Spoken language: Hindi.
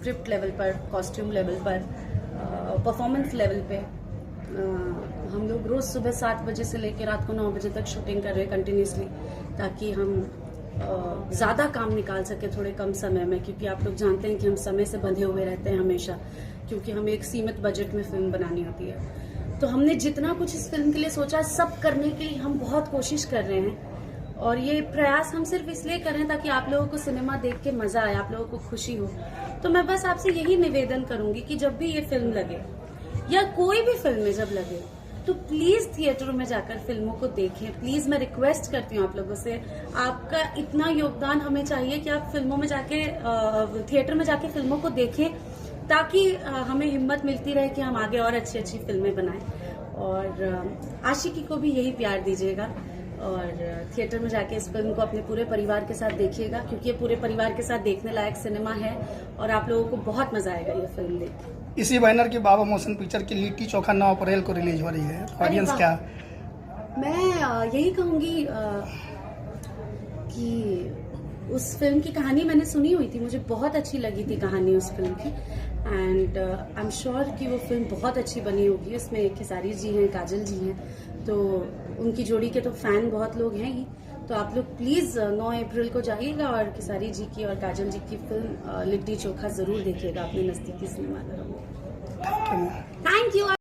स्क्रिप्ट लेवल पर, कॉस्ट्यूम लेवल पर, परफॉर्मेंस लेवल पे। हम लोग रोज सुबह 7 बजे से लेकर रात को 9 बजे तक शूटिंग कर रहे हैं कंटिन्यूसली, ताकि हम ज़्यादा काम निकाल सके थोड़े कम समय में, क्योंकि आप लोग जानते हैं कि हम समय से बंधे हुए रहते हैं हमेशा, क्योंकि हमें एक सीमित बजट में फिल्म बनानी होती है। तो हमने जितना कुछ इस फिल्म के लिए सोचा, सब करने के लिए हम बहुत कोशिश कर रहे हैं। और ये प्रयास हम सिर्फ इसलिए कर रहे हैं ताकि आप लोगों को सिनेमा देख के मजा आए, आप लोगों को खुशी हो। तो मैं बस आपसे यही निवेदन करूंगी कि जब भी ये फिल्म लगे या कोई भी फिल्म में जब लगे, तो प्लीज थिएटरों में जाकर फिल्मों को देखें। प्लीज मैं रिक्वेस्ट करती हूँ आप लोगों से, आपका इतना योगदान हमें चाहिए कि आप फिल्मों में जाके, थिएटर में जाके फिल्मों को देखें, ताकि हमें हिम्मत मिलती रहे कि हम आगे और अच्छी अच्छी फिल्में बनाएं। और आशिकी को भी यही प्यार दीजिएगा और थिएटर में जाके इस फिल्म को अपने पूरे परिवार के साथ देखिएगा, क्योंकि ये पूरे परिवार के साथ देखने लायक सिनेमा है और आप लोगों को बहुत मजा आएगा ये फिल्म देख के। इसी बैनर की बाबा मोशन पिक्चर की लिट्टी चोखा 9 अप्रैल को रिलीज हो रही है, ऑडियंस क्या? मैं यही कहूंगी कि उस फिल्म की कहानी मैंने सुनी हुई थी, मुझे बहुत अच्छी लगी थी कहानी उस फिल्म की, एंड आई एम श्योर कि वो फिल्म बहुत अच्छी बनी होगी। उसमें खेसारी जी हैं, काजल जी हैं, तो उनकी जोड़ी के तो फैन बहुत लोग हैं ही। तो आप लोग प्लीज 9 अप्रैल को जाइएगा और खेसारी जी की और काजल जी की फिल्म लिट्टी चोखा जरूर देखिएगा अपने नजदीकी सिनेमाघरों में। Thank you.